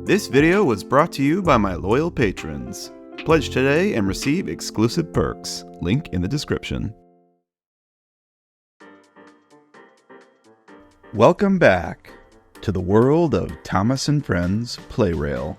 This video was brought to you by my loyal patrons. Pledge today and receive exclusive perks. Link in the description. Welcome back to the world of Thomas and Friends Plarail.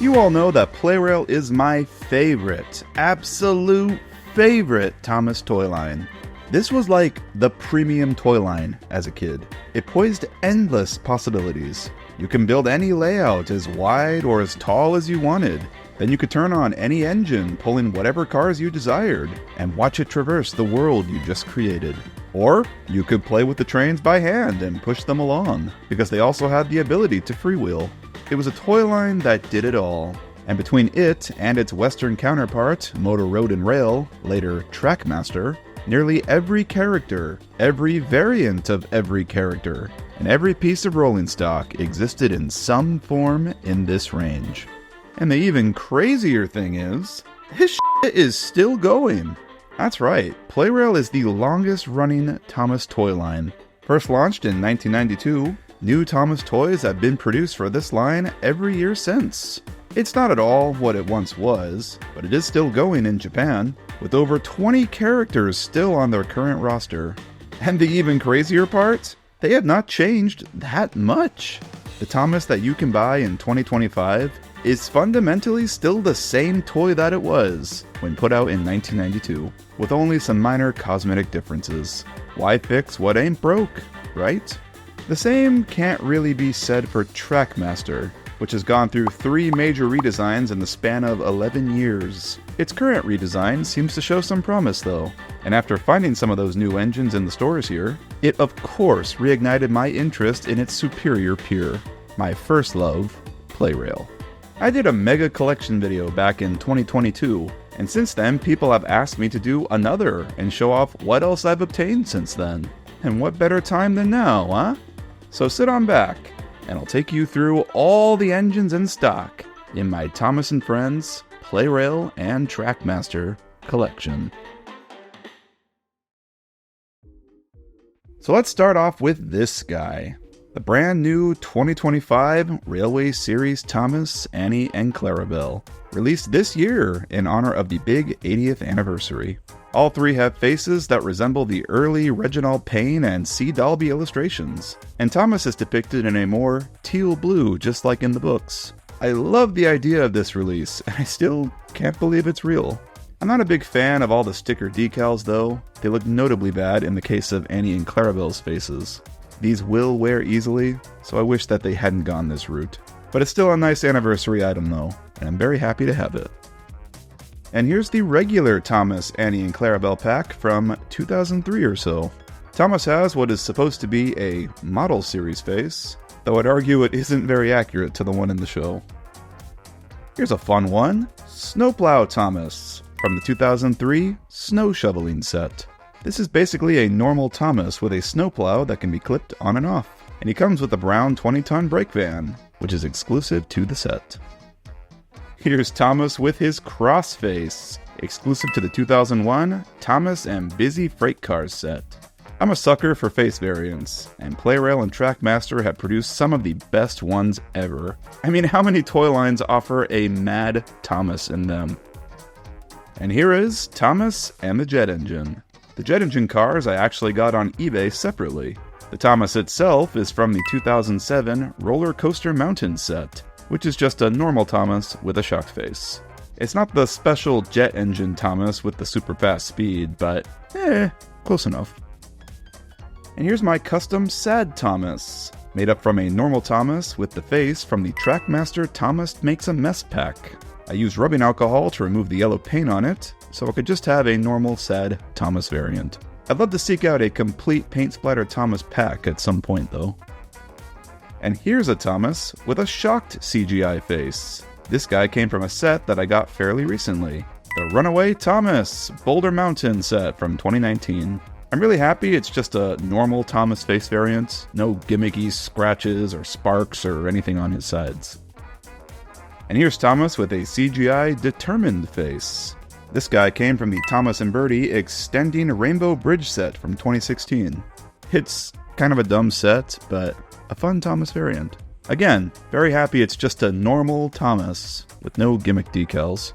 You all know that Plarail is my favorite, absolute favorite Thomas toy line. This was like the premium toy line as a kid. It poised endless possibilities. You can build any layout as wide or as tall as you wanted. Then you could turn on any engine, pulling whatever cars you desired, and watch it traverse the world you just created. Or you could play with the trains by hand and push them along, because they also had the ability to freewheel. It was a toy line that did it all. And between it and its Western counterpart, Motor Road and Rail, later TrackMaster, nearly every character, every variant of every character, and every piece of rolling stock existed in some form in this range. And the even crazier thing is, this shit is still going. That's right, Plarail is the longest running Thomas toy line. First launched in 1992, new Thomas toys have been produced for this line every year since. It's not at all what it once was, but it is still going in Japan, with over 20 characters still on their current roster. And the even crazier part? They have not changed that much. The Thomas that you can buy in 2025 is fundamentally still the same toy that it was when put out in 1992, with only some minor cosmetic differences. Why fix what ain't broke, right? The same can't really be said for TrackMaster, which has gone through 3 major redesigns in the span of 11 years. Its current redesign seems to show some promise though, and after finding some of those new engines in the stores here, it of course reignited my interest in its superior peer, my first love, Plarail. I did a mega collection video back in 2022, and since then people have asked me to do another and show off what else I've obtained since then. And what better time than now, huh? So sit on back, and I'll take you through all the engines in stock in my Thomas and Friends, Plarail, and TrackMaster collection. So let's start off with this guy. The brand new 2025 Railway Series Thomas, Annie, and Clarabelle, released this year in honor of the big 80th anniversary. All 3 have faces that resemble the early Reginald Payne and C. Dalby illustrations, and Thomas is depicted in a more teal blue, just like in the books. I love the idea of this release, and I still can't believe it's real. I'm not a big fan of all the sticker decals though. They look notably bad in the case of Annie and Clarabelle's faces. These will wear easily, so I wish that they hadn't gone this route. But it's still a nice anniversary item though, and I'm very happy to have it. And here's the regular Thomas, Annie, and Clarabelle pack from 2003 or so. Thomas has what is supposed to be a model series face, though I'd argue it isn't very accurate to the one in the show. Here's a fun one, Snowplow Thomas, from the 2003 Snow Shoveling set. This is basically a normal Thomas with a snowplow that can be clipped on and off, and he comes with a brown 20-ton brake van, which is exclusive to the set. Here's Thomas with his crossface, exclusive to the 2001 Thomas and Busy Freight Cars set. I'm a sucker for face variants, and Plarail and TrackMaster have produced some of the best ones ever. I mean, how many toy lines offer a mad Thomas in them? And here is Thomas and the Jet Engine. The Jet Engine cars I actually got on eBay separately. The Thomas itself is from the 2007 Roller Coaster Mountain set, which is just a normal Thomas with a shocked face. It's not the special Jet Engine Thomas with the super fast speed, but close enough. And here's my custom Sad Thomas, made up from a normal Thomas with the face from the TrackMaster Thomas Makes a Mess pack. I used rubbing alcohol to remove the yellow paint on it, so I could just have a normal sad Thomas variant. I'd love to seek out a complete paint splatter Thomas pack at some point though. And here's a Thomas with a shocked CGI face. This guy came from a set that I got fairly recently. The Runaway Thomas Boulder Mountain set from 2019. I'm really happy it's just a normal Thomas face variant, no gimmicky scratches or sparks or anything on his sides. And here's Thomas with a CGI determined face. This guy came from the Thomas and Birdie Extending Rainbow Bridge set from 2016. It's kind of a dumb set, but a fun Thomas variant. Again, very happy it's just a normal Thomas with no gimmick decals.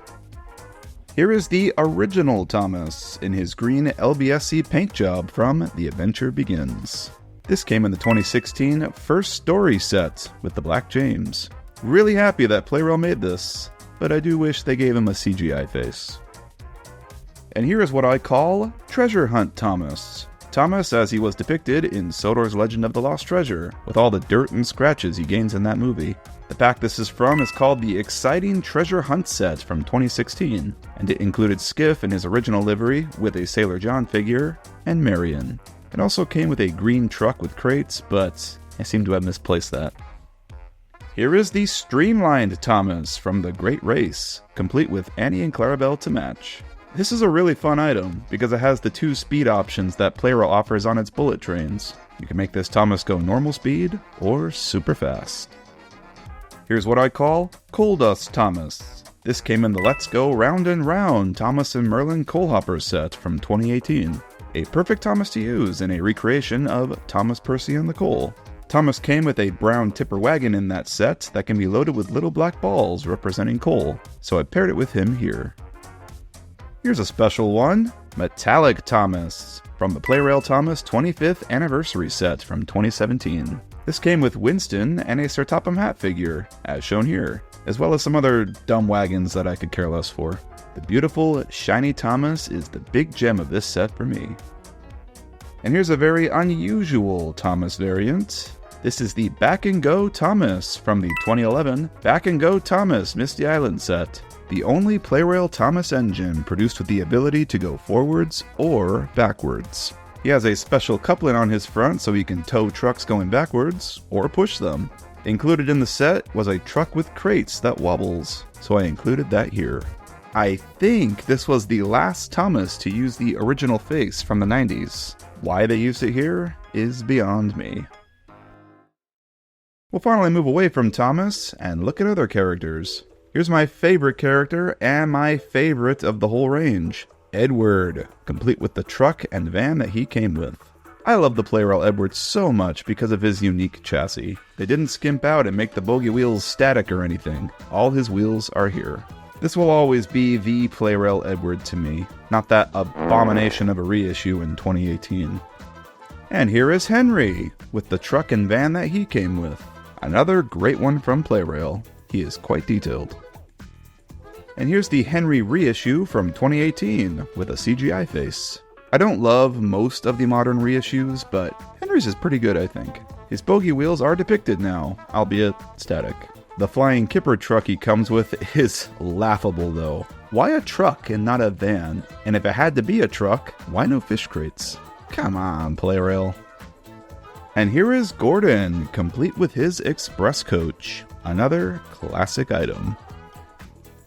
Here is the original Thomas in his green LBSC paint job from The Adventure Begins. This came in the 2016 First Story set with the Black James. Really happy that Plarail made this, but I do wish they gave him a CGI face. And here is what I call Treasure Hunt Thomas. Thomas as he was depicted in Sodor's Legend of the Lost Treasure, with all the dirt and scratches he gains in that movie. The pack this is from is called the Exciting Treasure Hunt Set from 2016, and it included Skiff in his original livery with a Sailor John figure, and Marion. It also came with a green truck with crates, but I seem to have misplaced that. Here is the Streamlined Thomas from The Great Race, complete with Annie and Clarabelle to match. This is a really fun item, because it has the 2 speed options that Plarail offers on its bullet trains. You can make this Thomas go normal speed, or super fast. Here's what I call Coal Dust Thomas. This came in the Let's Go Round and Round Thomas and Merlin Coal Hopper set from 2018. A perfect Thomas to use in a recreation of Thomas Percy and the Coal. Thomas came with a brown tipper wagon in that set that can be loaded with little black balls representing coal, so I paired it with him here. Here's a special one, Metallic Thomas, from the Plarail Thomas 25th Anniversary set from 2017. This came with Winston and a Sir Topham Hatt figure, as shown here, as well as some other dumb wagons that I could care less for. The beautiful, shiny Thomas is the big gem of this set for me. And here's a very unusual Thomas variant. This is the Back and Go Thomas from the 2011 Back and Go Thomas Misty Island set. The only Plarail Thomas engine produced with the ability to go forwards or backwards. He has a special coupling on his front so he can tow trucks going backwards or push them. Included in the set was a truck with crates that wobbles, so I included that here. I think this was the last Thomas to use the original face from the 90s. Why they used it here is beyond me. We'll finally move away from Thomas and look at other characters. Here's my favorite character and my favorite of the whole range, Edward, complete with the truck and van that he came with. I love the Plarail Edward so much because of his unique chassis. They didn't skimp out and make the bogie wheels static or anything. All his wheels are here. This will always be the Plarail Edward to me, not that abomination of a reissue in 2018. And here is Henry, with the truck and van that he came with. Another great one from Plarail. He is quite detailed. And here's the Henry reissue from 2018 with a CGI face. I don't love most of the modern reissues, but Henry's is pretty good, I think. His bogie wheels are depicted now, albeit static. The flying kipper truck he comes with is laughable though. Why a truck and not a van? And if it had to be a truck, why no fish crates? Come on, Plarail. And here is Gordon, complete with his express coach. Another classic item.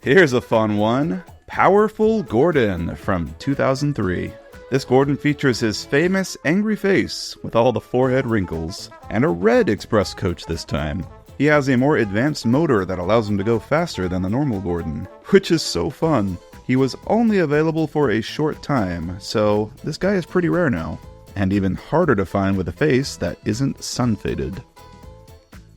Here's a fun one, Powerful Gordon from 2003. This Gordon features his famous angry face with all the forehead wrinkles, and a red express coach this time. He has a more advanced motor that allows him to go faster than the normal Gordon, which is so fun. He was only available for a short time, so this guy is pretty rare now, and even harder to find with a face that isn't sun-faded.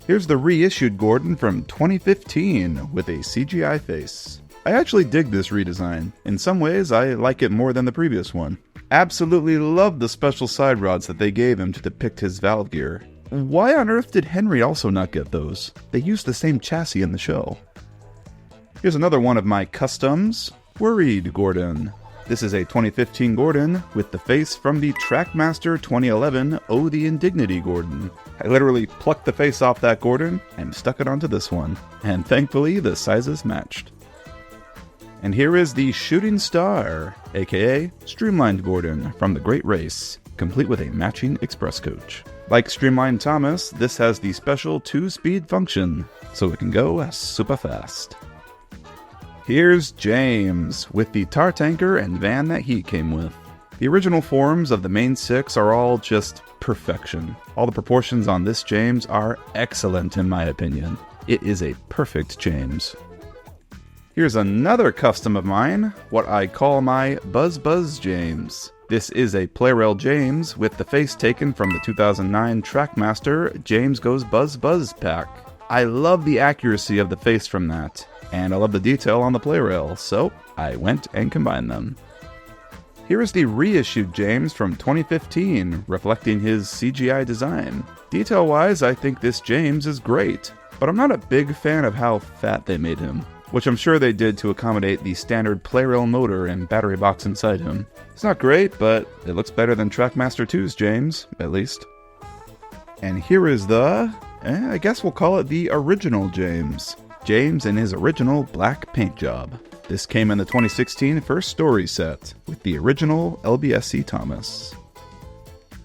Here's the reissued Gordon from 2015 with a CGI face. I actually dig this redesign. In some ways, I like it more than the previous one. Absolutely love the special side rods that they gave him to depict his valve gear. Why on earth did Henry also not get those? They used the same chassis in the show. Here's another one of my customs, Worried Gordon. This is a 2015 Gordon with the face from the TrackMaster 2011 Oh the Indignity Gordon. I literally plucked the face off that Gordon and stuck it onto this one, and thankfully the sizes matched. And here is the Shooting Star, aka Streamlined Gordon from The Great Race, complete with a matching express coach. Like Streamlined Thomas, this has the special 2-speed function, so it can go super fast. Here's James, with the tar tanker and van that he came with. The original forms of the main 6 are all just perfection. All the proportions on this James are excellent in my opinion. It is a perfect James. Here's another custom of mine, what I call my Buzz James. This is a Plarail James with the face taken from the 2009 TrackMaster James Goes Buzz pack. I love the accuracy of the face from that, and I love the detail on the Plarail, so I went and combined them. Here is the reissued James from 2015, reflecting his CGI design. Detail-wise, I think this James is great, but I'm not a big fan of how fat they made him, which I'm sure they did to accommodate the standard Plarail motor and battery box inside him. It's not great, but it looks better than TrackMaster 2's James, at least. And here is the, I guess we'll call it the original James. James in his original black paint job. This came in the 2016 First Story set, with the original LBSC Thomas.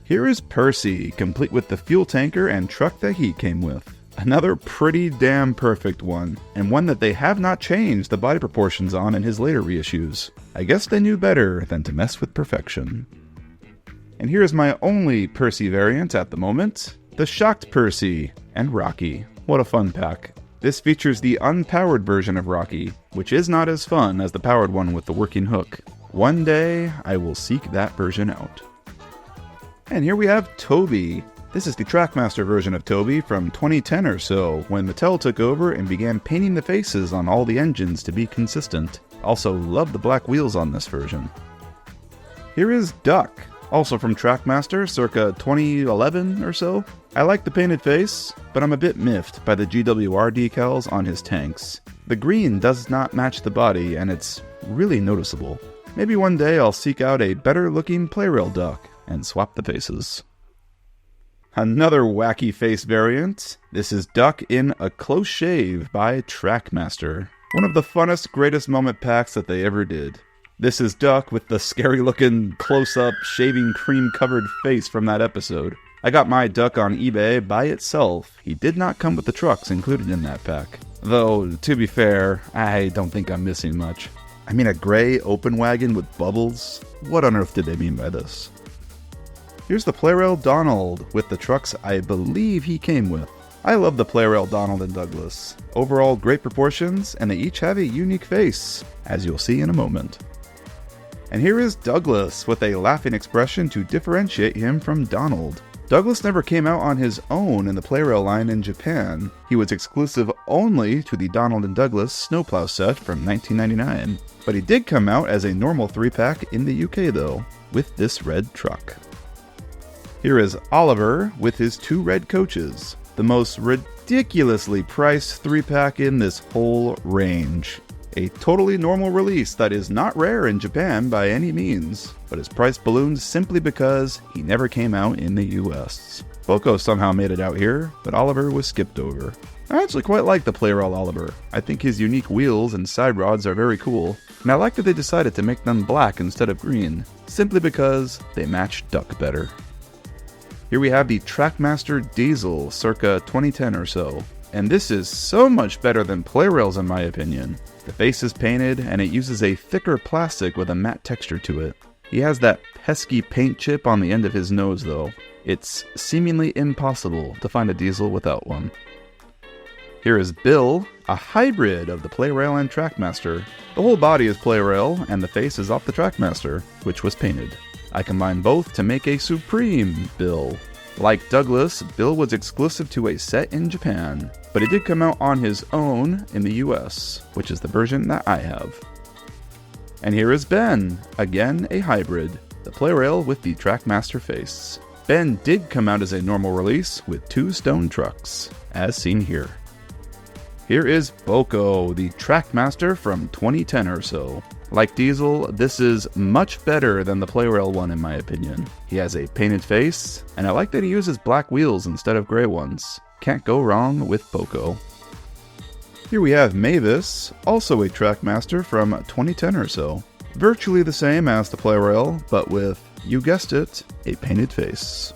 Here is Percy, complete with the fuel tanker and truck that he came with. Another pretty damn perfect one, and one that they have not changed the body proportions on in his later reissues. I guess they knew better than to mess with perfection. And here is my only Percy variant at the moment, the Shocked Percy and Rocky. What a fun pack. This features the unpowered version of Rocky, which is not as fun as the powered one with the working hook. One day, I will seek that version out. And here we have Toby. This is the TrackMaster version of Toby from 2010 or so, when Mattel took over and began painting the faces on all the engines to be consistent. Also love the black wheels on this version. Here is Duck, also from TrackMaster circa 2011 or so. I like the painted face, but I'm a bit miffed by the GWR decals on his tanks. The green does not match the body, and it's really noticeable. Maybe one day I'll seek out a better looking Plarail Duck and swap the faces. Another wacky face variant. This is Duck in A Close Shave by TrackMaster. One of the funnest, greatest moment packs that they ever did. This is Duck with the scary looking close-up shaving cream covered face from that episode. I got my Duck on eBay by itself. He did not come with the trucks included in that pack. Though, to be fair, I don't think I'm missing much. I mean, a gray open wagon with bubbles? What on earth did they mean by this? Here's the Plarail Donald with the trucks I believe he came with. I love the Plarail Donald and Douglas. Overall great proportions, and they each have a unique face, as you'll see in a moment. And here is Douglas with a laughing expression to differentiate him from Donald. Douglas never came out on his own in the Plarail line in Japan. He was exclusive only to the Donald and Douglas Snowplow set from 1999. But he did come out as a normal 3-pack in the UK though, with this red truck. Here is Oliver with his 2 red coaches, the most ridiculously priced 3-pack in this whole range. A totally normal release that is not rare in Japan by any means, but his price ballooned simply because he never came out in the US. Boko somehow made it out here, but Oliver was skipped over. I actually quite like the Plarail Oliver. I think his unique wheels and side rods are very cool, and I like that they decided to make them black instead of green, simply because they match Duck better. Here we have the TrackMaster Diesel circa 2010 or so, and this is so much better than Plarail's in my opinion. The face is painted, and it uses a thicker plastic with a matte texture to it. He has that pesky paint chip on the end of his nose though. It's seemingly impossible to find a Diesel without one. Here is Bill, a hybrid of the Plarail and TrackMaster. The whole body is Plarail, and the face is off the TrackMaster, which was painted. I combined both to make a Supreme Bill. Like Douglas, Bill was exclusive to a set in Japan, but it did come out on his own in the US, which is the version that I have. And here is Ben, again a hybrid, the Plarail with the TrackMaster face. Ben did come out as a normal release with 2 stone trucks, as seen here. Here is Boko, the TrackMaster from 2010 or so. Like Diesel, this is much better than the Plarail one in my opinion. He has a painted face, and I like that he uses black wheels instead of gray ones. Can't go wrong with Boko. Here we have Mavis, also a TrackMaster from 2010 or so. Virtually the same as the Plarail, but with, you guessed it, a painted face.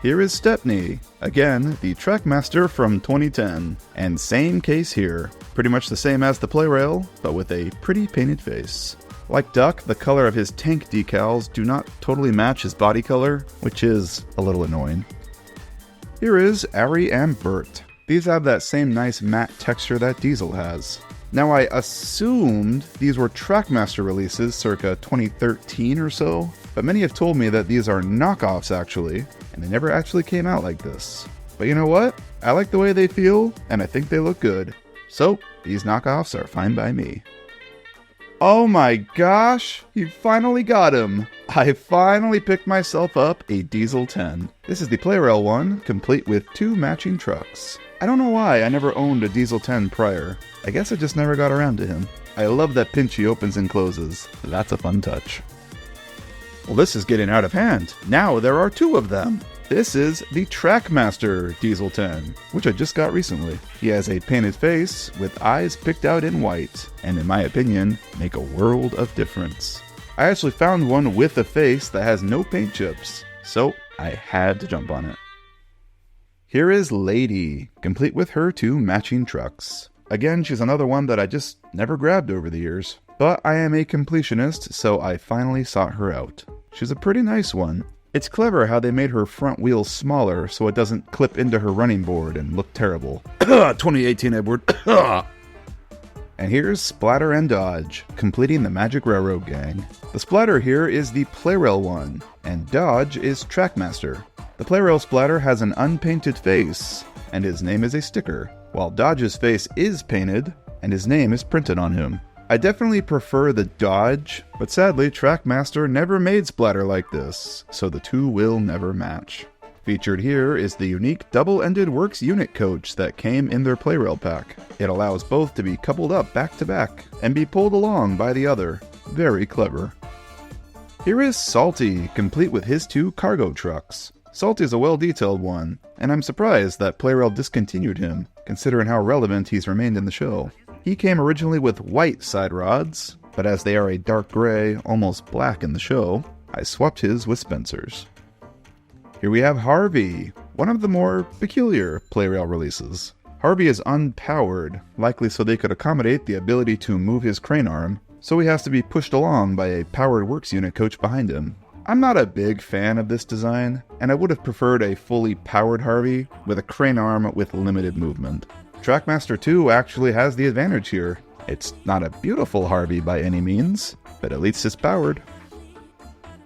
Here is Stepney, again the TrackMaster from 2010, and same case here. Pretty much the same as the Plarail, but with a pretty painted face. Like Duck, the color of his tank decals do not totally match his body color, which is a little annoying. Here is Ari and Bert. These have that same nice matte texture that Diesel has. Now I assumed these were TrackMaster releases circa 2013 or so, but many have told me that these are knockoffs actually, and they never actually came out like this. But you know what? I like the way they feel, and I think they look good. So, these knockoffs are fine by me. Oh my gosh, you finally got him. I finally picked myself up a Diesel 10. This is the Plarail one, complete with 2 matching trucks. I don't know why I never owned a Diesel 10 prior. I guess I just never got around to him. I love that pinch he opens and closes. That's a fun touch. Well, this is getting out of hand. Now there are 2 of them. This is the TrackMaster Diesel 10, which I just got recently. He has a painted face with eyes picked out in white, and in my opinion, make a world of difference. I actually found one with a face that has no paint chips, so I had to jump on it. Here is Lady, complete with her 2 matching trucks. Again, she's another one that I just never grabbed over the years, but I am a completionist, so I finally sought her out. She's a pretty nice one. It's clever how they made her front wheels smaller so it doesn't clip into her running board and look terrible. 2018 Edward. And here's Splatter and Dodge, completing the Magic Railroad gang. The Splatter here is the Plarail one, and Dodge is TrackMaster. The Plarail Splatter has an unpainted face, and his name is a sticker, while Dodge's face is painted, and his name is printed on him. I definitely prefer the Dodge, but sadly TrackMaster never made splatter like this, so the 2 will never match. Featured here is the unique double-ended works unit coach that came in their Plarail pack. It allows both to be coupled up back to back and be pulled along by the other. Very clever. Here is Salty, complete with his 2 cargo trucks. Salty's a well-detailed one, and I'm surprised that Plarail discontinued him, considering how relevant he's remained in the show. He came originally with white side rods, but as they are a dark gray, almost black in the show, I swapped his with Spencer's. Here we have Harvey, one of the more peculiar Plarail releases. Harvey is unpowered, likely so they could accommodate the ability to move his crane arm, so he has to be pushed along by a powered works unit coach behind him. I'm not a big fan of this design, and I would have preferred a fully powered Harvey with a crane arm with limited movement. TrackMaster 2 actually has the advantage here. It's not a beautiful Harvey by any means, but at least it's powered.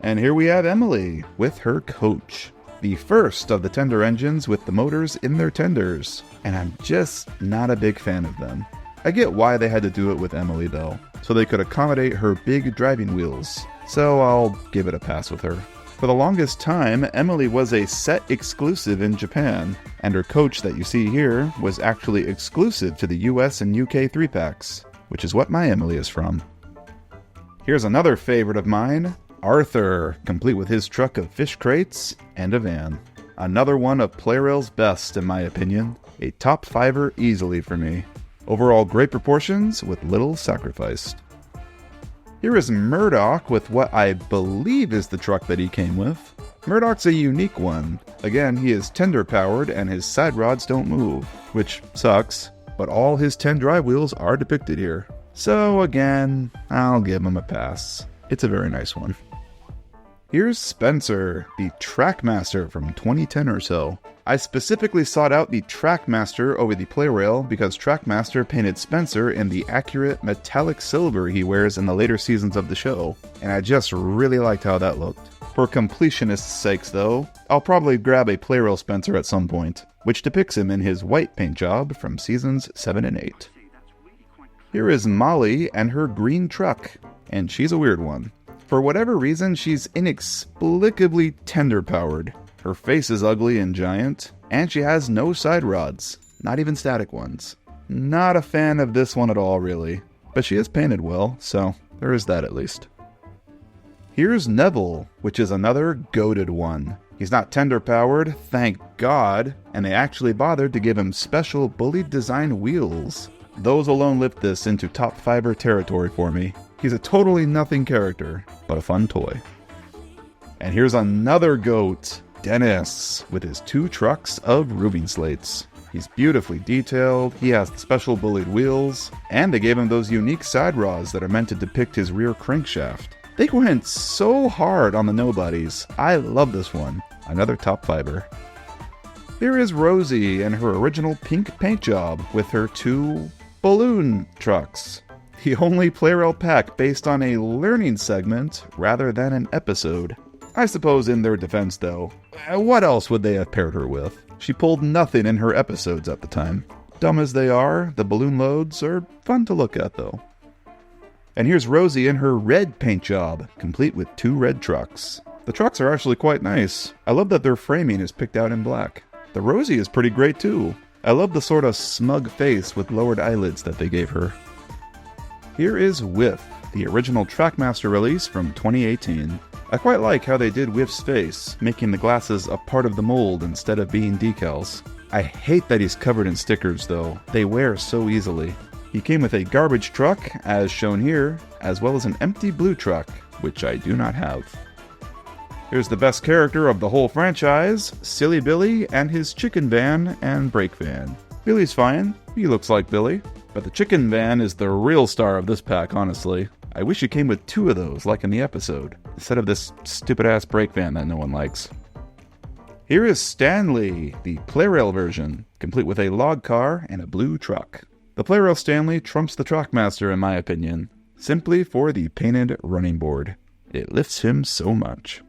And here we have Emily with her coach. The first of the tender engines with the motors in their tenders, and I'm just not a big fan of them. I get why they had to do it with Emily though, so they could accommodate her big driving wheels, so I'll give it a pass with her. For the longest time, Emily was a set exclusive in Japan, and her coach that you see here was actually exclusive to the US and UK 3-packs, which is what my Emily is from. Here's another favorite of mine, Arthur, complete with his truck of fish crates and a van. Another one of Plarail's best in my opinion, a top 5er easily for me. Overall great proportions with little sacrificed. Here is Murdoch with what I believe is the truck that he came with. Murdoch's a unique one. Again, he is tender powered and his side rods don't move, which sucks, but all his 10 drive wheels are depicted here. So again, I'll give him a pass. It's a very nice one. Here's Spencer, the TrackMaster from 2010 or so. I specifically sought out the TrackMaster over the Plarail because TrackMaster painted Spencer in the accurate metallic silver he wears in the later seasons of the show, and I just really liked how that looked. For completionists' sakes though, I'll probably grab a Plarail Spencer at some point, which depicts him in his white paint job from seasons 7 and 8. Here is Molly and her green truck, and she's a weird one. For whatever reason, she's inexplicably tender-powered. Her face is ugly and giant, and she has no side rods, not even static ones. Not a fan of this one at all, really, but she is painted well, so there is that at least. Here's Neville, which is another goated one. He's not tender-powered, thank God, and they actually bothered to give him special bullied design wheels. Those alone lift this into top 5er territory for me. He's a totally nothing character, but a fun toy. And here's another goat, Dennis, with his 2 trucks of roofing slates. He's beautifully detailed, he has the special bullied wheels, and they gave him those unique side rods that are meant to depict his rear crankshaft. They went so hard on the nobodies. I love this one. Another top 5er. Here is Rosie and her original pink paint job with her 2 balloon trucks. The only Plarail pack based on a learning segment rather than an episode. I suppose in their defense though, what else would they have paired her with? She pulled nothing in her episodes at the time. Dumb as they are, the balloon loads are fun to look at though. And here's Rosie in her red paint job, complete with 2 red trucks. The trucks are actually quite nice. I love that their framing is picked out in black. The Rosie is pretty great too. I love the sort of smug face with lowered eyelids that they gave her. Here is Whiff, the original TrackMaster release from 2018. I quite like how they did Whiff's face, making the glasses a part of the mold instead of being decals. I hate that he's covered in stickers though. They wear so easily. He came with a garbage truck, as shown here, as well as an empty blue truck, which I do not have. Here's the best character of the whole franchise, Silly Billy and his chicken van and brake van. Billy's fine, he looks like Billy, but the chicken van is the real star of this pack, honestly. I wish it came with 2 of those, like in the episode, instead of this stupid-ass brake van that no one likes. Here is Stanley, the Plarail version, complete with a log car and a blue truck. The Plarail Stanley trumps the TrackMaster in my opinion, simply for the painted running board. It lifts him so much.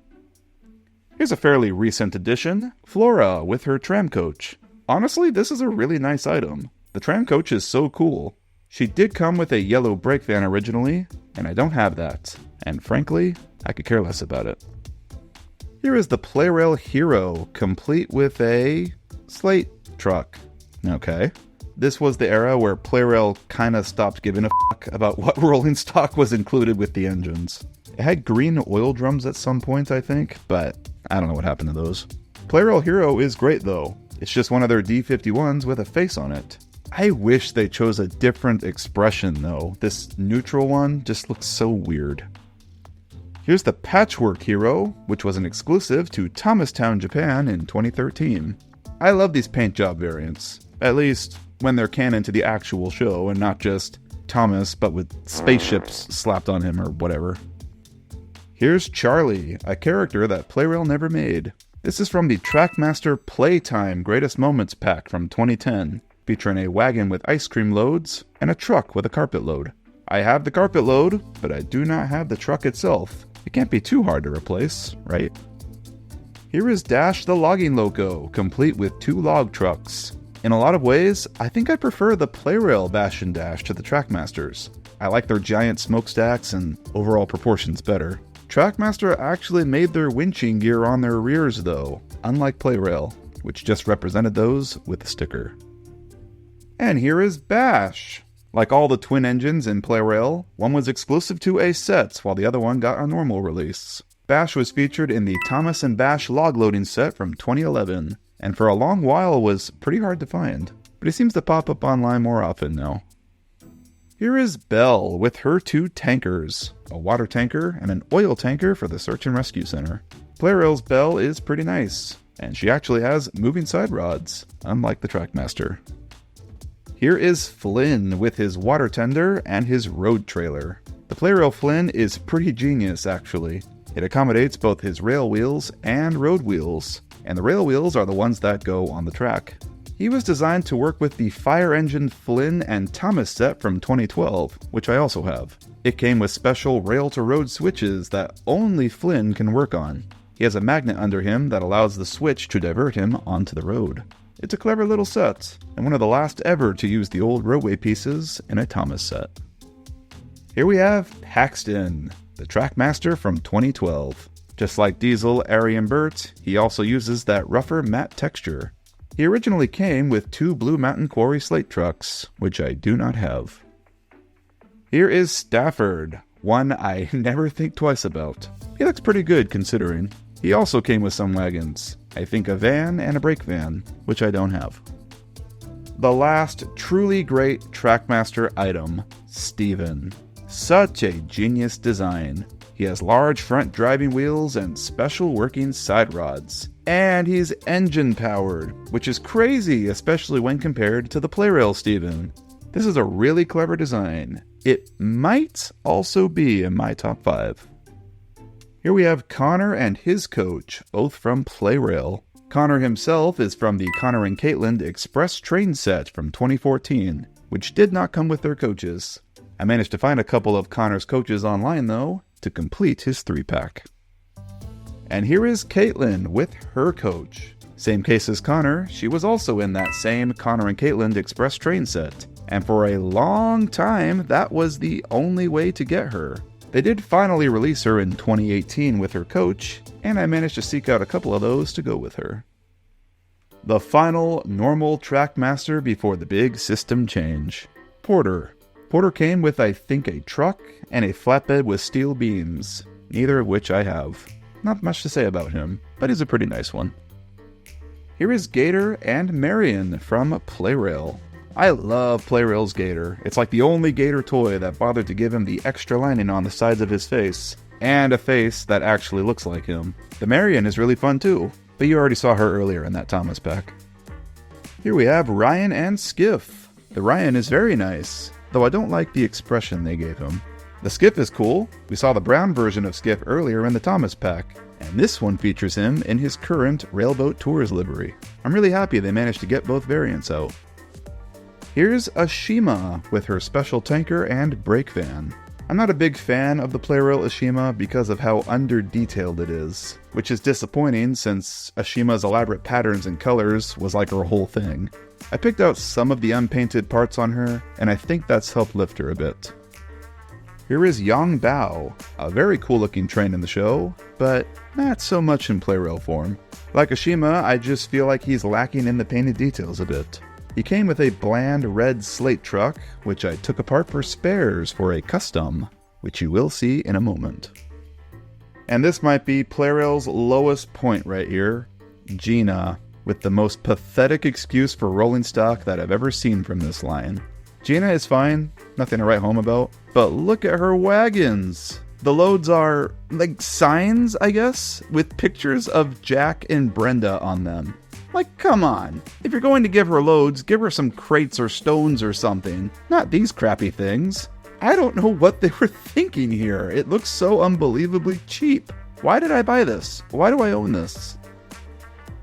Here's a fairly recent addition, Flora with her tram coach. Honestly, this is a really nice item. The tram coach is so cool. She did come with a yellow brake van originally, and I don't have that. And frankly, I could care less about it. Here is the Plarail Hero, complete with a slate truck. Okay. This was the era where Plarail kinda stopped giving a fuck about what rolling stock was included with the engines. It had green oil drums at some point, I think, but I don't know what happened to those. Plarail Hero is great though. It's just one of their D51s with a face on it. I wish they chose a different expression though. This neutral one just looks so weird. Here's the Patchwork Hero, which was an exclusive to Thomastown, Japan in 2013. I love these paint job variants, at least when they're canon to the actual show and not just Thomas but with spaceships slapped on him or whatever. Here's Charlie, a character that Plarail never made. This is from the TrackMaster Playtime Greatest Moments pack from 2010, featuring a wagon with ice cream loads and a truck with a carpet load. I have the carpet load, but I do not have the truck itself. It can't be too hard to replace, right? Here is Dash the Logging Loco, complete with 2 log trucks. In a lot of ways, I think I prefer the Plarail Bash and Dash to the TrackMasters. I like their giant smokestacks and overall proportions better. TrackMaster actually made their winching gear on their rears though, unlike Plarail, which just represented those with a sticker. And here is Bash. Like all the twin engines in Plarail, one was exclusive to a set while the other one got a normal release. Bash was featured in the Thomas and Bash log loading set from 2011, and for a long while was pretty hard to find, but he seems to pop up online more often now. Here is Belle with her 2 tankers, a water tanker and an oil tanker for the Search and Rescue Center. Plarail's Belle is pretty nice, and she actually has moving side rods, unlike the TrackMaster. Here is Flynn with his water tender and his road trailer. The Plarail Flynn is pretty genius actually. It accommodates both his rail wheels and road wheels, and the rail wheels are the ones that go on the track. He was designed to work with the Fire Engine Flynn and Thomas set from 2012, which I also have. It came with special rail-to-road switches that only Flynn can work on. He has a magnet under him that allows the switch to divert him onto the road. It's a clever little set, and one of the last ever to use the old roadway pieces in a Thomas set. Here we have Paxton, the TrackMaster from 2012. Just like Diesel, Ari, and Bert, he also uses that rougher matte texture. He originally came with 2 Blue Mountain Quarry slate trucks, which I do not have. Here is Stafford, one I never think twice about. He looks pretty good considering. He also came with some wagons, I think a van and a brake van, which I don't have. The last truly great TrackMaster item, Steven. Such a genius design. He has large front driving wheels and special working side rods. And he's engine powered, which is crazy, especially when compared to the Plarail Steven. This is a really clever design. It might also be in my top 5. Here we have Connor and his coach, both from Plarail. Connor himself is from the Connor and Caitlin Express Train set from 2014, which did not come with their coaches. I managed to find a couple of Connor's coaches online though, to complete his 3-pack. And here is Caitlin with her coach. Same case as Connor, she was also in that same Connor and Caitlin Express train set, and for a long time, that was the only way to get her. They did finally release her in 2018 with her coach, and I managed to seek out a couple of those to go with her. The final normal TrackMaster before the big system change. Porter. Porter came with, I think, a truck and a flatbed with steel beams, neither of which I have. Not much to say about him, but he's a pretty nice one. Here is Gator and Marion from Plarail. I love Plarail's Gator. It's like the only Gator toy that bothered to give him the extra lining on the sides of his face, and a face that actually looks like him. The Marion is really fun too, but you already saw her earlier in that Thomas pack. Here we have Ryan and Skiff. The Ryan is very nice, though I don't like the expression they gave him. The Skiff is cool. We saw the brown version of Skiff earlier in the Thomas pack, and this one features him in his current Railboat Tours livery. I'm really happy they managed to get both variants out. Here's Ashima with her special tanker and brake van. I'm not a big fan of the Plarail Ashima because of how under-detailed it is, which is disappointing since Ashima's elaborate patterns and colors was like her whole thing. I picked out some of the unpainted parts on her, and I think that's helped lift her a bit. Here is Yang Bao, a very cool looking train in the show, but not so much in Plarail form. Like Ashima, I just feel like he's lacking in the painted details a bit. He came with a bland red slate truck, which I took apart for spares for a custom, which you will see in a moment. And this might be Plarail's lowest point right here, Gina, with the most pathetic excuse for rolling stock that I've ever seen from this line. Gina is fine, nothing to write home about, but look at her wagons! The loads are, like, signs, I guess, with pictures of Jack and Brenda on them. Like, come on. If you're going to give her loads, give her some crates or stones or something. Not these crappy things. I don't know what they were thinking here. It looks so unbelievably cheap. Why did I buy this? Why do I own this?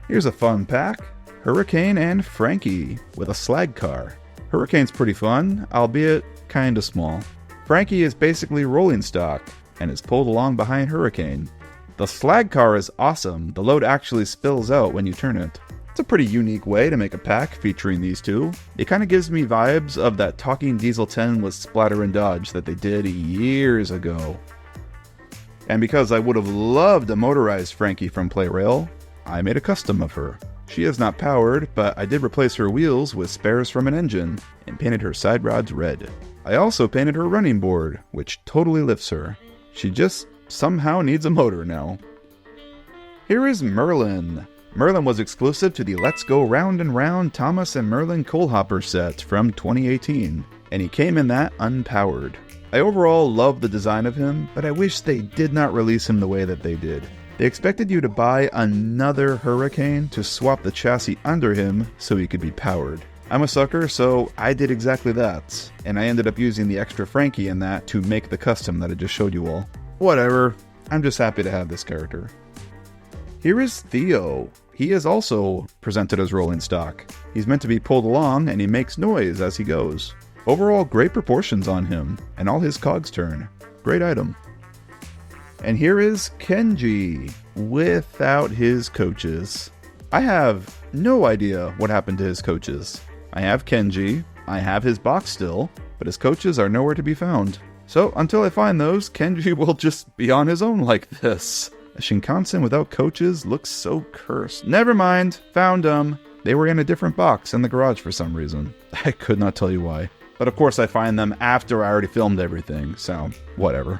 Here's a fun pack. Hurricane and Frankie with a slag car. Hurricane's pretty fun, albeit kinda small. Frankie is basically rolling stock, and is pulled along behind Hurricane. The slag car is awesome. The load actually spills out when you turn it. It's a pretty unique way to make a pack featuring these two. It kind of gives me vibes of that Talking Diesel 10 with Splatter and Dodge that they did years ago. And because I would have loved a motorized Frankie from Plarail, I made a custom of her. She is not powered, but I did replace her wheels with spares from an engine, and painted her side rods red. I also painted her running board, which totally lifts her. She just somehow needs a motor now. Here is Merlin. Merlin was exclusive to the Let's Go Round and Round Thomas and Merlin Coalhopper set from 2018, and he came in that unpowered. I overall love the design of him, but I wish they did not release him the way that they did. They expected you to buy another Hurricane to swap the chassis under him so he could be powered. I'm a sucker, so I did exactly that, and I ended up using the extra Frankie in that to make the custom that I just showed you all. Whatever, I'm just happy to have this character. Here is Theo. He is also presented as rolling stock. He's meant to be pulled along, and he makes noise as he goes. Overall, great proportions on him, and all his cogs turn. Great item. And here is Kenji, without his coaches. I have no idea what happened to his coaches. I have Kenji, I have his box still, but his coaches are nowhere to be found. So until I find those, Kenji will just be on his own like this. A Shinkansen without coaches looks so cursed. Never mind, found them. They were in a different box in the garage for some reason. I could not tell you why. But of course I find them after I already filmed everything, so whatever.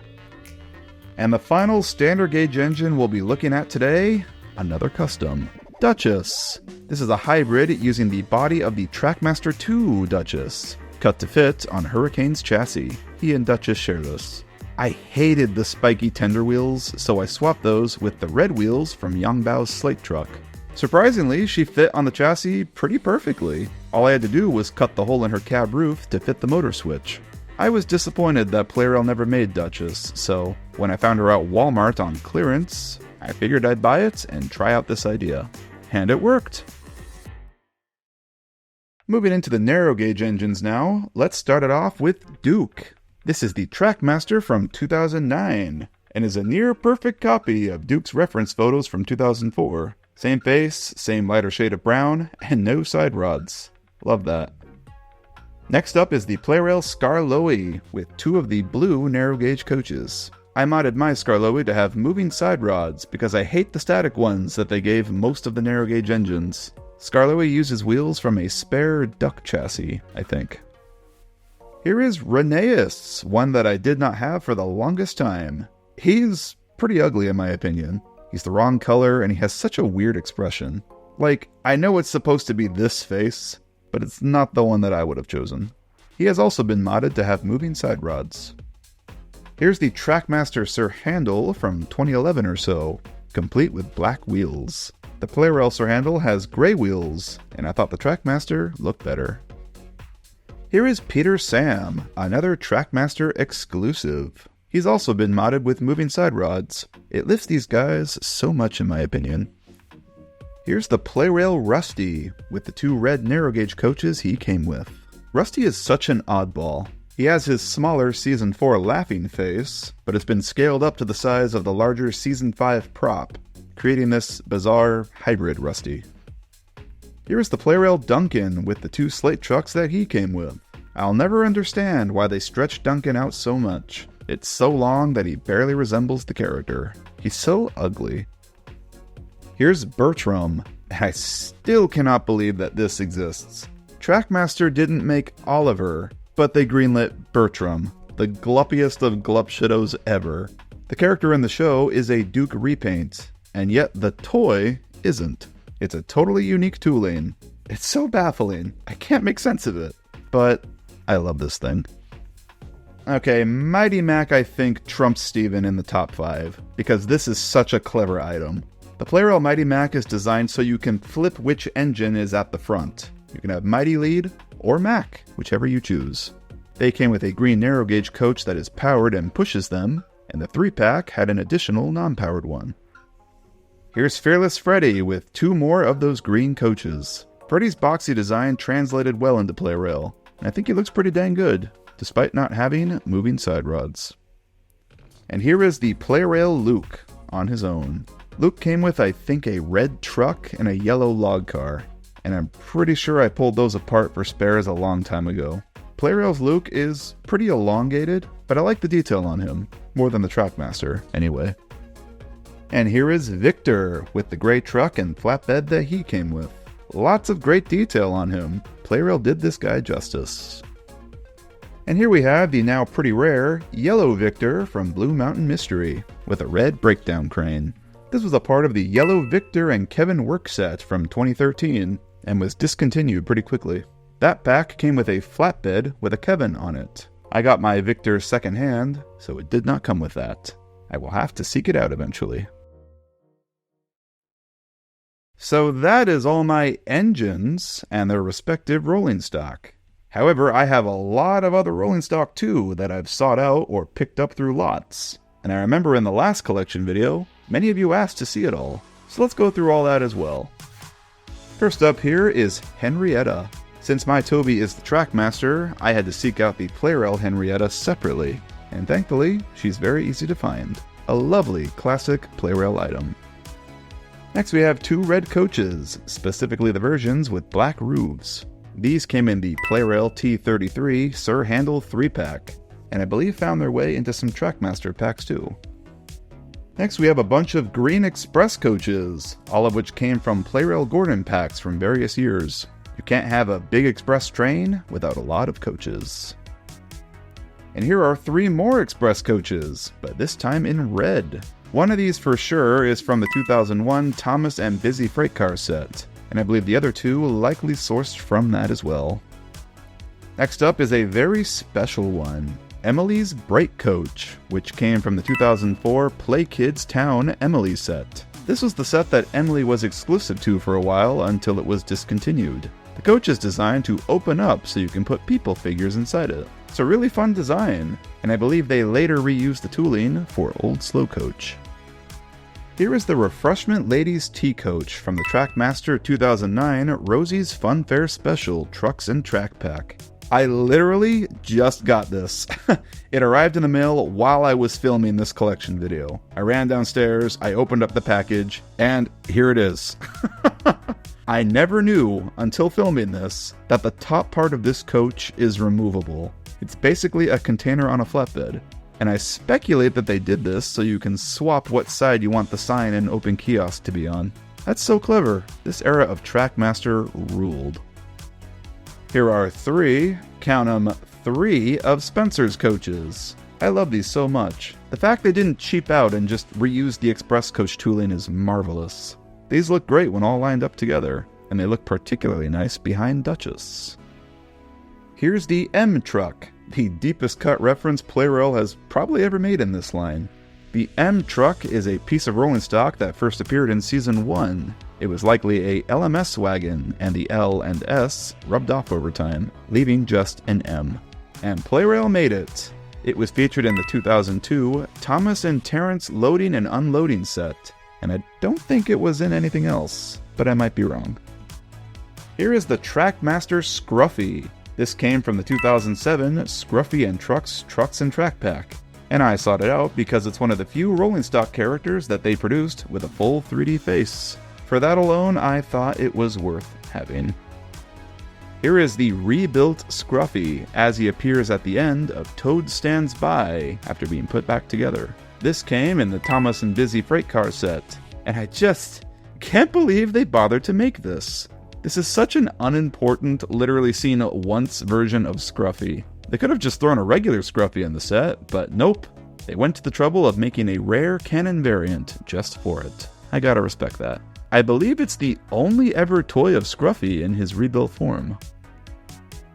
And the final standard gauge engine we'll be looking at today, another custom. Duchess. This is a hybrid using the body of the TrackMaster 2 Duchess, cut to fit on Hurricane's chassis. He and Duchess share this. I hated the spiky tender wheels, so I swapped those with the red wheels from Yang Bao's slate truck. Surprisingly, she fit on the chassis pretty perfectly. All I had to do was cut the hole in her cab roof to fit the motor switch. I was disappointed that Plarail never made Duchess, so when I found her out Walmart on clearance, I figured I'd buy it and try out this idea. And it worked! Moving into the narrow gauge engines now, let's start it off with Duke. This is the TrackMaster from 2009, and is a near perfect copy of Duke's reference photos from 2004. Same face, same lighter shade of brown, and no side rods. Love that. Next up is the Plarail Skarloey with 2 of the blue narrow gauge coaches. I modded my Skarloey to have moving side rods because I hate the static ones that they gave most of the narrow gauge engines. Skarloey uses wheels from a spare duck chassis, I think. Here is Rheneas, one that I did not have for the longest time. He's pretty ugly in my opinion. He's the wrong color and he has such a weird expression. Like, I know it's supposed to be this face, but it's not the one that I would have chosen. He has also been modded to have moving side rods. Here's the TrackMaster Sir Handle from 2011 or so, complete with black wheels. The Plarail Sir Handle has gray wheels, and I thought the TrackMaster looked better. Here is Peter Sam, another TrackMaster exclusive. He's also been modded with moving side rods. It lifts these guys so much in my opinion. Here's the Plarail Rusty, with the 2 red narrow gauge coaches he came with. Rusty is such an oddball. He has his smaller Season 4 laughing face, but it's been scaled up to the size of the larger Season 5 prop, creating this bizarre hybrid Rusty. Here is the Plarail Duncan with the 2 slate trucks that he came with. I'll never understand why they stretched Duncan out so much. It's so long that he barely resembles the character. He's so ugly. Here's Bertram, and I still cannot believe that this exists. TrackMaster didn't make Oliver, but they greenlit Bertram, the gluppiest of glupshitos ever. The character in the show is a Duke repaint, and yet the toy isn't. It's a totally unique tooling. It's so baffling. I can't make sense of it, but I love this thing. Okay, Mighty Mac I think trumps Steven in the top 5, because this is such a clever item. The Plarail Mighty Mac is designed so you can flip which engine is at the front. You can have Mighty Lead or Mac, whichever you choose. They came with a green narrow gauge coach that is powered and pushes them, and the 3-pack had an additional non-powered one. Here's Fearless Freddy with 2 more of those green coaches. Freddy's boxy design translated well into Plarail, and I think he looks pretty dang good, despite not having moving side rods. And here is the Plarail Luke on his own. Luke came with, I think, a red truck and a yellow log car, and I'm pretty sure I pulled those apart for spares a long time ago. Plarail's Luke is pretty elongated, but I like the detail on him, more than the TrackMaster, anyway. And here is Victor, with the gray truck and flatbed that he came with. Lots of great detail on him. Plarail did this guy justice. And here we have the now pretty rare Yellow Victor from Blue Mountain Mystery, with a red breakdown crane. This was a part of the Yellow Victor and Kevin work set from 2013, and was discontinued pretty quickly. That pack came with a flatbed with a Kevin on it. I got my Victor secondhand, so it did not come with that. I will have to seek it out eventually. So that is all my engines and their respective rolling stock. However, I have a lot of other rolling stock too that I've sought out or picked up through lots. And I remember in the last collection video, many of you asked to see it all. So let's go through all that as well. First up here is Henrietta. Since my Toby is the TrackMaster, I had to seek out the Plarail Henrietta separately. And thankfully, she's very easy to find. A lovely classic Plarail item. Next we have 2 red coaches, specifically the versions with black roofs. These came in the Plarail T33 Sir Handle 3-pack, and I believe found their way into some TrackMaster packs too. Next we have a bunch of green express coaches, all of which came from Plarail Gordon packs from various years. You can't have a big express train without a lot of coaches. And here are 3 more express coaches, but this time in red. One of these for sure is from the 2001 Thomas and Busy Freight Car set, and I believe the other 2 likely sourced from that as well. Next up is a very special one, Emily's Break Coach, which came from the 2004 Play Kids Town Emily set. This was the set that Emily was exclusive to for a while until it was discontinued. The coach is designed to open up so you can put people figures inside it. It's a really fun design, and I believe they later reused the tooling for Old Slow Coach. Here is the Refreshment Ladies Tea Coach from the TrackMaster 2009 Rosie's Fun Fair Special Trucks and Track Pack. I literally just got this. It arrived in the mail while I was filming this collection video. I ran downstairs, I opened up the package, and here it is. I never knew, until filming this, that the top part of this coach is removable. It's basically a container on a flatbed. And I speculate that they did this so you can swap what side you want the sign and open kiosk to be on. That's so clever. This era of TrackMaster ruled. Here are count 'em, three of Spencer's coaches. I love these so much. The fact they didn't cheap out and just reuse the express coach tooling is marvelous. These look great when all lined up together, and they look particularly nice behind Duchess. Here's the M truck, the deepest cut reference Plarail has probably ever made in this line. The M truck is a piece of rolling stock that first appeared in Season 1. It was likely a LMS wagon, and the L and S rubbed off over time, leaving just an M. And Plarail made it. It was featured in the 2002 Thomas and Terrence loading and unloading set, and I don't think it was in anything else, but I might be wrong. Here is the TrackMaster Scruffy. This came from the 2007 Scruffy and Trucks and Track Pack, and I sought it out because it's one of the few rolling stock characters that they produced with a full 3D face. For that alone, I thought it was worth having. Here is the rebuilt Scruffy, as he appears at the end of Toad Stands By after being put back together. This came in the Thomas and Busy Freight Car set, and I just can't believe they bothered to make this. This is such an unimportant, literally seen once version of Scruffy. They could have just thrown a regular Scruffy in the set, but nope. They went to the trouble of making a rare canon variant just for it. I gotta respect that. I believe it's the only ever toy of Scruffy in his rebuilt form.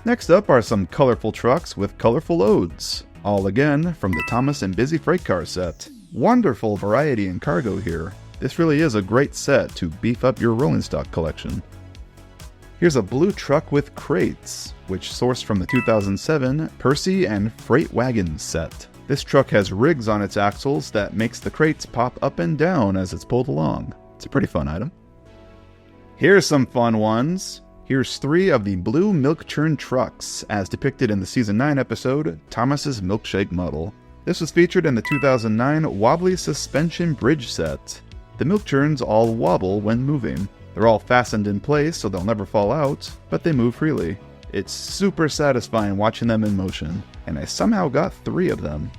Next up are some colorful trucks with colorful loads. All again from the Thomas and Busy Freight Car set. Wonderful variety in cargo here. This really is a great set to beef up your rolling stock collection. Here's a blue truck with crates, which sourced from the 2007 Percy and Freight Wagon set. This truck has rigs on its axles that makes the crates pop up and down as it's pulled along. It's a pretty fun item. Here's some fun ones. Here's 3 of the blue milk churn trucks, as depicted in the Season 9 episode, Thomas's Milkshake Model. This was featured in the 2009 Wobbly Suspension Bridge set. The milk churns all wobble when moving. They're all fastened in place so they'll never fall out, but they move freely. It's super satisfying watching them in motion, and I somehow got 3 of them.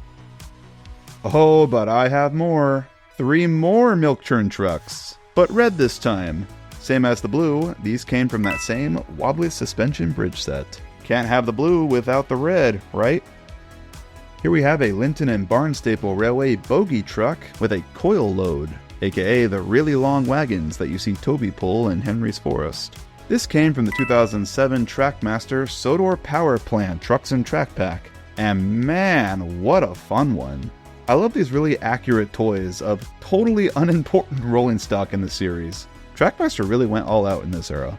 Oh, but I have more. 3 more milk churn trucks, but red this time. Same as the blue, these came from that same Wobbly Suspension Bridge set. Can't have the blue without the red, right? Here we have a Linton and Barnstaple Railway bogie truck with a coil load, aka the really long wagons that you see Toby pull in Henry's Forest. This came from the 2007 TrackMaster Sodor Power Plant Trucks and Track Pack, and man, what a fun one. I love these really accurate toys of totally unimportant rolling stock in the series. TrackMaster really went all out in this era.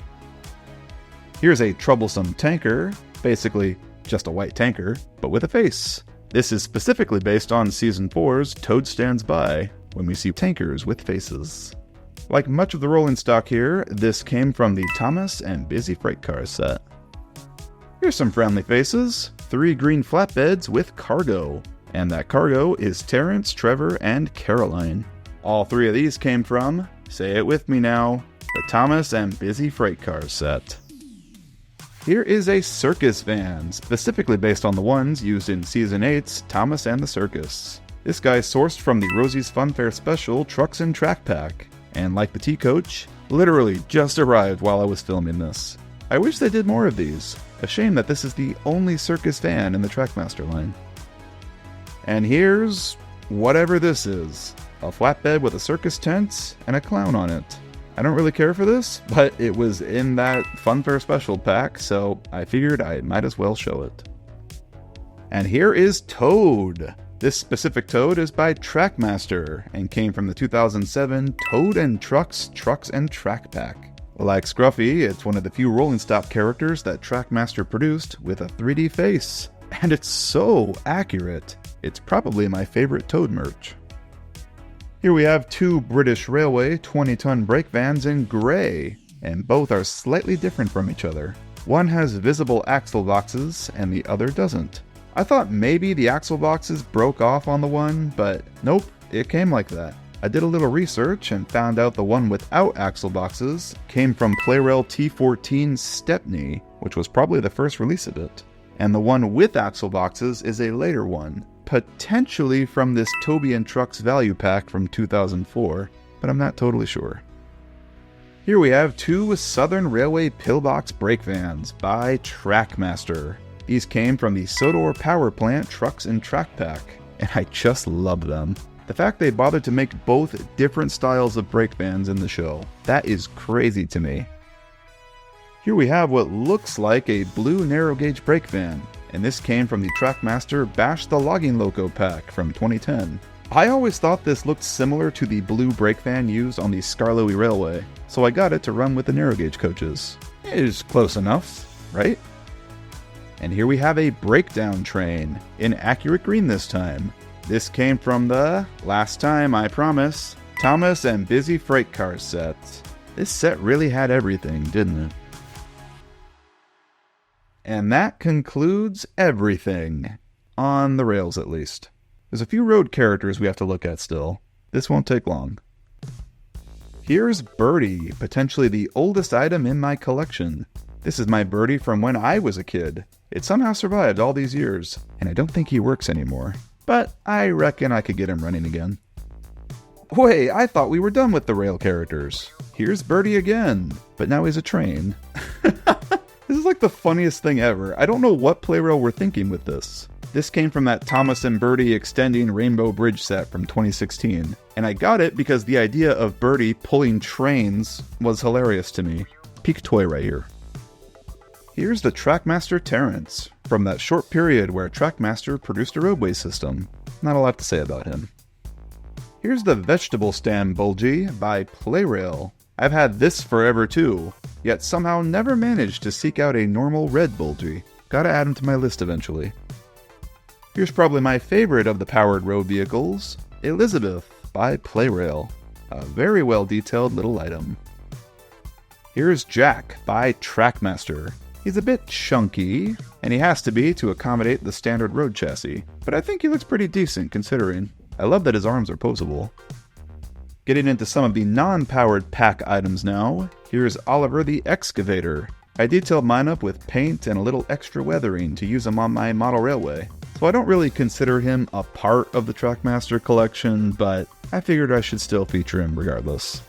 Here's a troublesome tanker, basically just a white tanker, but with a face. This is specifically based on Season 4's Toad Stands By, when we see tankers with faces. Like much of the rolling stock here, this came from the Thomas and Busy Freight Car set. Here's some friendly faces, 3 green flatbeds with cargo, and that cargo is Terrence, Trevor, and Caroline. All 3 of these came from, say it with me now, the Thomas and Busy Freight Car set. Here is a circus van, specifically based on the ones used in Season 8's Thomas and the Circus. This guy sourced from the Rosie's Funfair Special Trucks and Track Pack, and like the T-Coach, literally just arrived while I was filming this. I wish they did more of these. A shame that this is the only circus van in the TrackMaster line. And here's whatever this is. A flatbed with a circus tent and a clown on it. I don't really care for this, but it was in that Funfair Special pack, so I figured I might as well show it. And here is Toad. This specific Toad is by TrackMaster and came from the 2007 Toad and Trucks and Track Pack. Like Scruffy, it's one of the few rolling stock characters that TrackMaster produced with a 3D face. And it's so accurate. It's probably my favorite Toad merch. Here we have 2 British Railway 20-ton brake vans in grey, and both are slightly different from each other. One has visible axle boxes and the other doesn't. I thought maybe the axle boxes broke off on the one, but nope, it came like that. I did a little research and found out the one without axle boxes came from Plarail T14 Stepney, which was probably the first release of it. And the one with axle boxes is a later one, potentially from this Toby and Trucks value pack from 2004, but I'm not totally sure. Here we have two Southern Railway pillbox brake vans by TrackMaster. These came from the Sodor Power Plant Trucks and Track Pack, and I just love them. The fact they bothered to make both different styles of brake vans in the show, that is crazy to me. Here we have what looks like a blue narrow gauge brake van, and this came from the TrackMaster Bash the Logging Loco pack from 2010. I always thought this looked similar to the blue brake van used on the Skarloey Railway, so I got it to run with the narrow gauge coaches. It is close enough, right? And here we have a breakdown train, in accurate green this time. This came from the, last time I promise, Thomas and Busy Freight Cars set. This set really had everything, didn't it? And that concludes everything. On the rails, at least. There's a few road characters we have to look at still. This won't take long. Here's Birdie, potentially the oldest item in my collection. This is my Birdie from when I was a kid. It somehow survived all these years, and I don't think he works anymore. But I reckon I could get him running again. Wait, I thought we were done with the rail characters. Here's Birdie again, but now he's a train. This is like the funniest thing ever. I don't know what Plarail were thinking with this. This came from that Thomas and Birdie Extending Rainbow Bridge set from 2016. And I got it because the idea of Birdie pulling trains was hilarious to me. Peak toy right here. Here's the TrackMaster Terrence, from that short period where TrackMaster produced a roadway system. Not a lot to say about him. Here's the Vegetable Stand Bulgy by Plarail. I've had this forever too, yet somehow never managed to seek out a normal red Bulgy. Gotta add him to my list eventually. Here's probably my favorite of the powered road vehicles, Elizabeth by Plarail. A very well detailed little item. Here's Jack by TrackMaster. He's a bit chunky, and he has to be to accommodate the standard road chassis, but I think he looks pretty decent considering. I love that his arms are posable. Getting into some of the non-powered pack items now, here's Oliver the Excavator. I detailed mine up with paint and a little extra weathering to use him on my model railway, so I don't really consider him a part of the TrackMaster collection, but I figured I should still feature him regardless.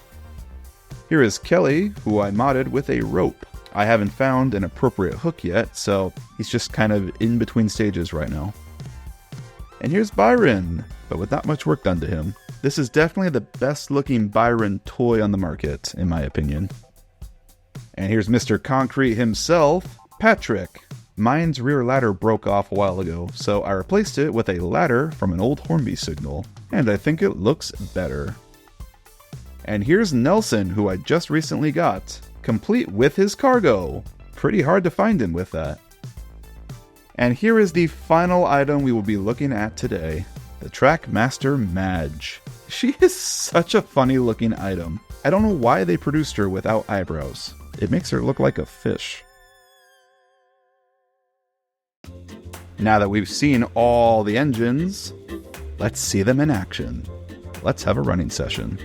Here is Kelly, who I modded with a rope. I haven't found an appropriate hook yet, so he's just kind of in between stages right now. And here's Byron, but with not much work done to him. This is definitely the best looking Byron toy on the market, in my opinion. And here's Mr. Concrete himself, Patrick. Mine's rear ladder broke off a while ago, so I replaced it with a ladder from an old Hornby signal, and I think it looks better. And here's Nelson, who I just recently got, complete with his cargo. Pretty hard to find him with that. And here is the final item we will be looking at today, the TrackMaster Madge. She is such a funny looking item. I don't know why they produced her without eyebrows. It makes her look like a fish. Now that we've seen all the engines, let's see them in action. Let's have a running session.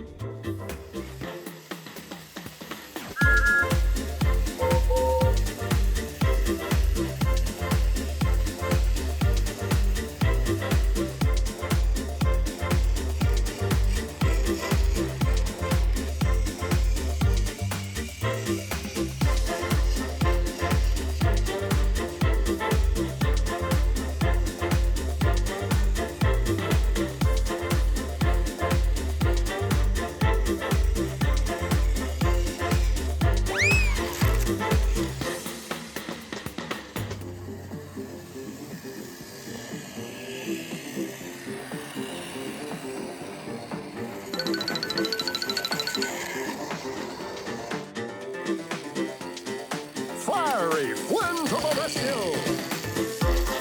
Fiery Flynn to the rescue!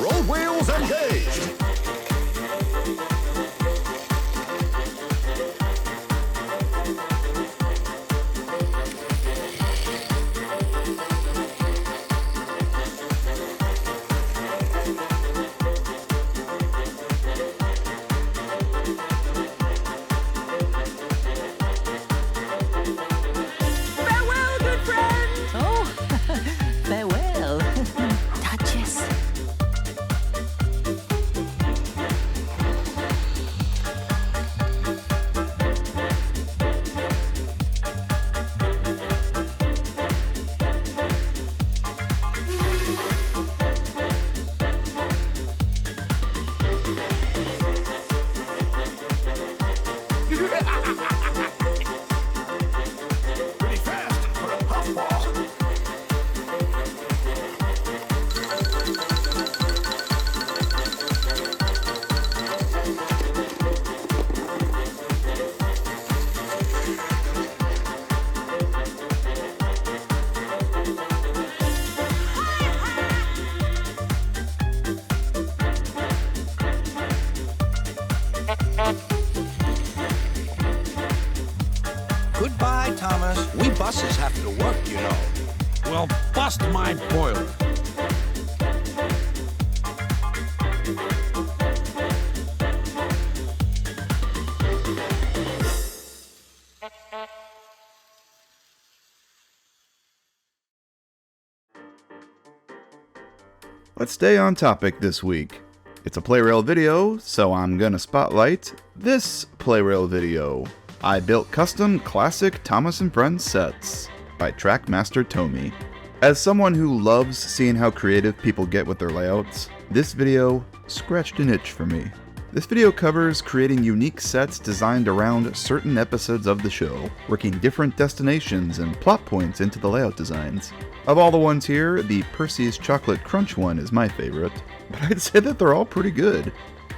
Road wheels engaged! Because we buses have to work, you know. Well, bust my boiler. Let's stay on topic this week. It's a Plarail video, so I'm gonna spotlight this Plarail video. I built custom classic Thomas & Friends sets by TrackMaster Tomy. As someone who loves seeing how creative people get with their layouts, this video scratched an itch for me. This video covers creating unique sets designed around certain episodes of the show, working different destinations and plot points into the layout designs. Of all the ones here, the Percy's Chocolate Crunch one is my favorite, but I'd say that they're all pretty good.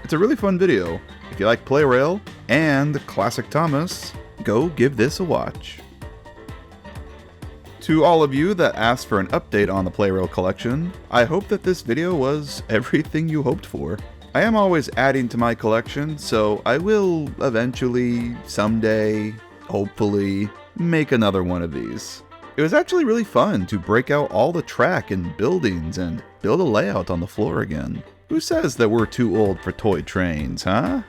It's a really fun video. If you like Plarail and Classic Thomas, go give this a watch. To all of you that asked for an update on the Plarail collection, I hope that this video was everything you hoped for. I am always adding to my collection, so I will eventually, someday, hopefully, make another one of these. It was actually really fun to break out all the track and buildings and build a layout on the floor again. Who says that we're too old for toy trains, huh?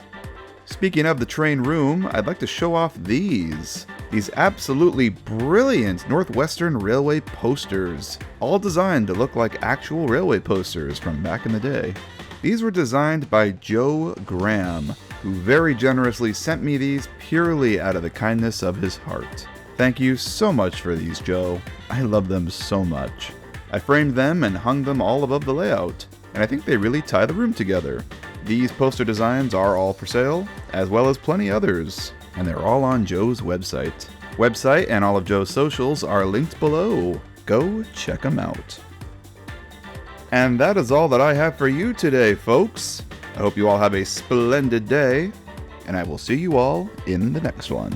Speaking of the train room, I'd like to show off these absolutely brilliant Northwestern Railway posters, all designed to look like actual railway posters from back in the day. These were designed by Joe Graham, who very generously sent me these purely out of the kindness of his heart. Thank you so much for these, Joe. I love them so much. I framed them and hung them all above the layout, and I think they really tie the room together. These poster designs are all for sale, as well as plenty others, and they're all on Joe's website. Website and all of Joe's socials are linked below. Go check them out. And that is all that I have for you today, folks. I hope you all have a splendid day, and I will see you all in the next one.